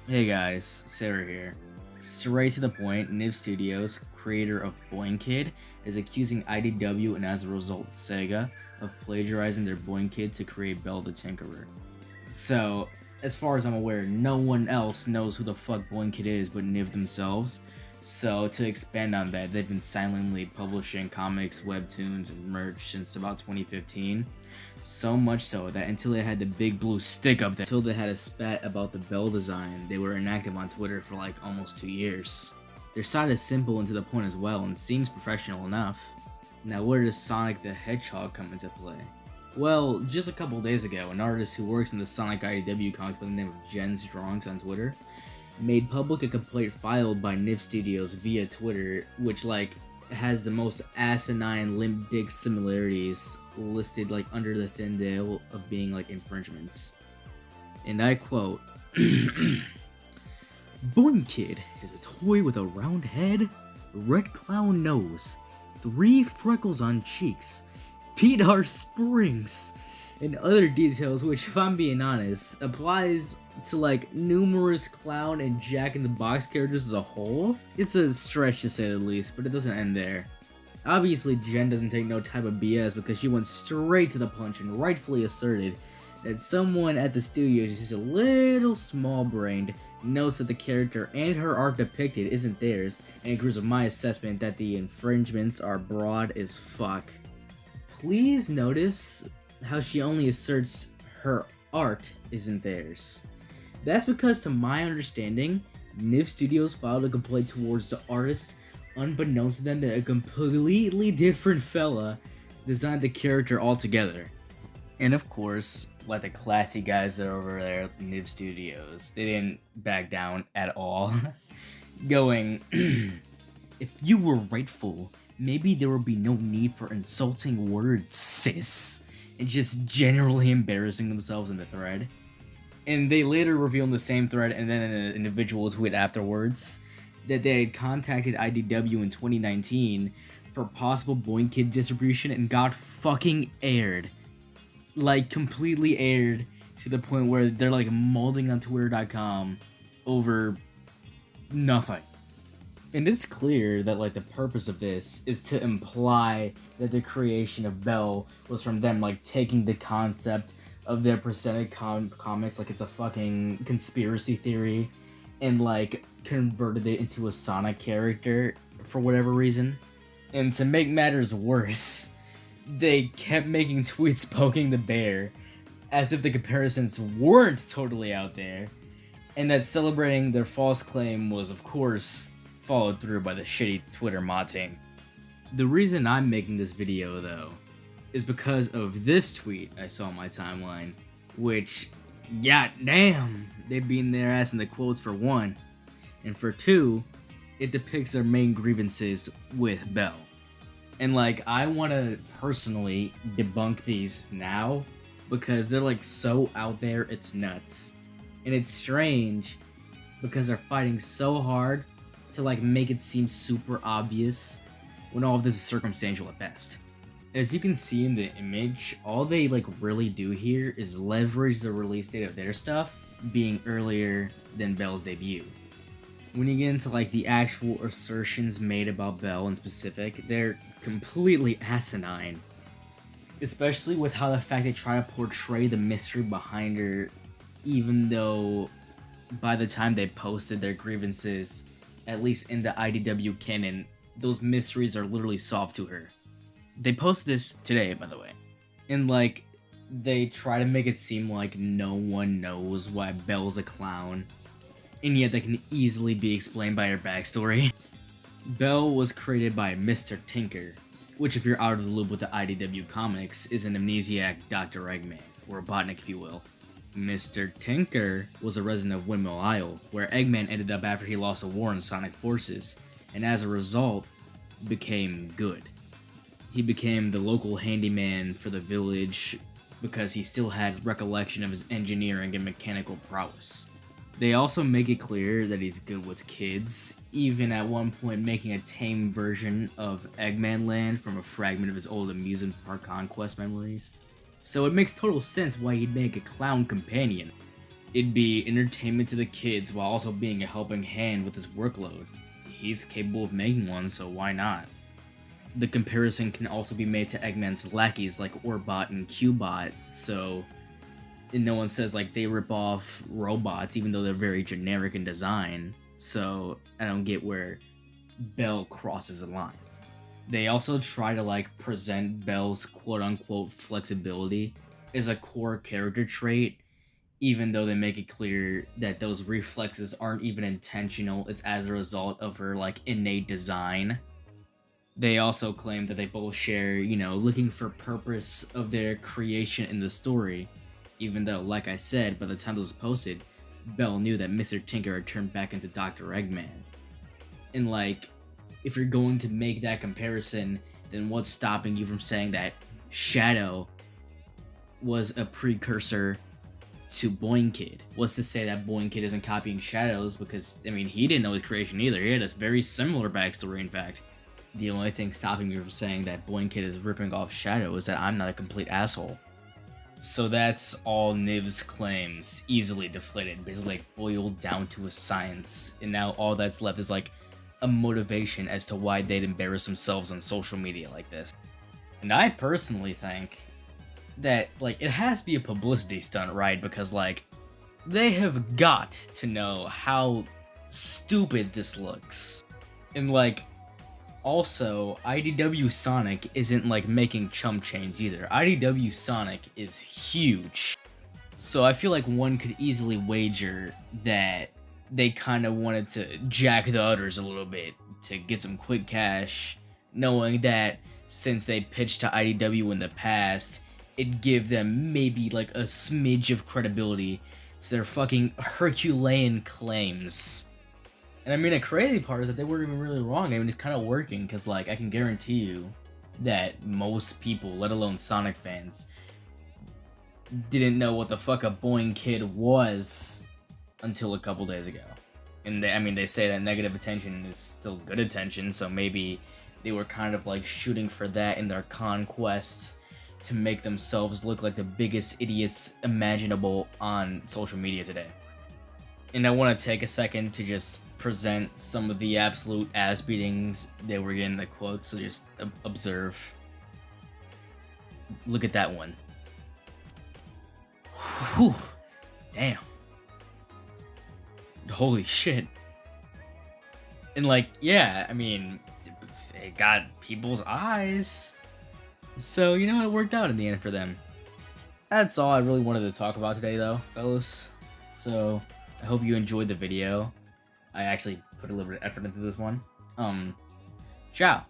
Hey guys, Sarah here. Straight to the point, Niv Studios, creator of Boing Kid, is accusing IDW and as a result Sega of plagiarizing their Boing Kid to create Belle the Tinkerer. So, as far as I'm aware, no one else knows who the fuck Boing Kid is but Niv themselves. So, to expand on that, they've been silently publishing comics, webtoons, and merch since about 2015. So much so that until they had the big blue stick up there, until they had a spat about the Belle design, they were inactive on Twitter for like almost 2 years. Their site is simple and to the point as well, and seems professional enough. Now, where does Sonic the Hedgehog come into play? Well, just a couple days ago, an artist who works in the Sonic IDW comics by the name of Jen's Drawings on Twitter made public a complaint filed by Niv Studios via Twitter, which has the most asinine limp dick similarities listed under the thin veil of being infringements. And I quote, Boing Kid is a toy with a round head, red clown nose, 3 freckles on cheeks, feet are springs, and other details which, if I'm being honest, applies to numerous clown and Jack in the Box characters as a whole. It's a stretch to say the least, but it doesn't end there. Obviously, Jen doesn't take no type of BS because she went straight to the punch and rightfully asserted that someone at the studio is just a little small-brained, notes that the character and her art depicted isn't theirs, and agrees with my assessment that the infringements are broad as fuck. Please notice how she only asserts her art isn't theirs. That's because, to my understanding, Niv Studios filed a complaint towards the artist unbeknownst to them that a completely different fella designed the character altogether. And of course, like the classy guys that are over there at Niv Studios, they didn't back down at all. Going, if you were rightful, maybe there would be no need for insulting words, sis. And just generally embarrassing themselves in the thread. And they later revealed in the same thread and then in an individual tweet afterwards that they had contacted IDW in 2019 for possible Boing Kid distribution and got fucking aired. Completely aired to the point where they're molding on Twitter.com over nothing. And it's clear that the purpose of this is to imply that the creation of Belle was from them taking the concept of their presented comics like it's a fucking conspiracy theory and converted it into a Sonic character for whatever reason. And to make matters worse, they kept making tweets poking the bear as if the comparisons weren't totally out there, and that celebrating their false claim was of course followed through by the shitty Twitter mod team. The reason I'm making this video though is because of this tweet I saw on my timeline, which, goddamn, they beating their ass in the quotes for one, and for two, it depicts their main grievances with Belle. And I want to personally debunk these now because they're so out there it's nuts. And it's strange because they're fighting so hard to make it seem super obvious when all of this is circumstantial at best. As you can see in the image, all they really do here is leverage the release date of their stuff being earlier than Belle's debut. When you get into the actual assertions made about Belle in specific, they're completely asinine. Especially with how the fact they try to portray the mystery behind her, even though by the time they posted their grievances, at least in the IDW canon, those mysteries are literally solved to her. They post this today, by the way. And they try to make it seem like no one knows why Belle's a clown, and yet that can easily be explained by her backstory. Belle was created by Mr. Tinker, which, if you're out of the loop with the IDW comics, is an amnesiac Dr. Eggman, or Robotnik if you will. Mr. Tinker was a resident of Windmill Isle, where Eggman ended up after he lost a war in Sonic Forces, and as a result, became good. He became the local handyman for the village because he still had recollection of his engineering and mechanical prowess. They also make it clear that he's good with kids, even at one point making a tame version of Eggman Land from a fragment of his old amusement park conquest memories. So it makes total sense why he'd make a clown companion. It'd be entertainment to the kids while also being a helping hand with his workload. He's capable of making one, so why not? The comparison can also be made to Eggman's lackeys like Orbot and Cubot, so and no one says like they rip off robots even though they're very generic in design, so I don't get where Bell crosses a line. They also try to like present Bell's quote-unquote flexibility as a core character trait, even though they make it clear that those reflexes aren't even intentional, it's as a result of her like innate design. They also claim that they both share, looking for purpose of their creation in the story, even though, like I said, by the time this was posted, Bell knew that Mr. Tinker had turned back into Dr. Eggman. And like, if you're going to make that comparison, then what's stopping you from saying that Shadow was a precursor to Boing Kid? What's to say that Boing Kid isn't copying Shadow's, because, he didn't know his creation either. He had a very similar backstory, in fact. The only thing stopping me from saying that Boing Kid is ripping off Shadow is that I'm not a complete asshole. So that's all Niv's claims, easily deflated, basically like boiled down to a science, and now all that's left is like a motivation as to why they'd embarrass themselves on social media like this. And I personally think that, like, it has to be a publicity stunt, right? Because, like, they have got to know how stupid this looks. And, like, also, IDW Sonic isn't, like, making chump change either. IDW Sonic is huge. So I feel like one could easily wager that they kind of wanted to jack the others a little bit to get some quick cash, knowing that since they pitched to IDW in the past, it'd give them maybe like a smidge of credibility to their fucking Herculean claims. And the crazy part is that they weren't even really wrong. It's kind of working, because like I can guarantee you that most people, let alone Sonic fans, didn't know what the fuck a Boing Kid was until a couple days ago. And they say that negative attention is still good attention, so maybe they were kind of like shooting for that in their conquest to make themselves look like the biggest idiots imaginable on social media today. And I want to take a second to just present some of the absolute ass beatings they were getting in the quotes, so just observe. Look at that one. Whew. Damn. Holy shit. And like, yeah, it got people's eyes. So, it worked out in the end for them. That's all I really wanted to talk about today, though, fellas. So, I hope you enjoyed the video. I actually put a little bit of effort into this one. Ciao.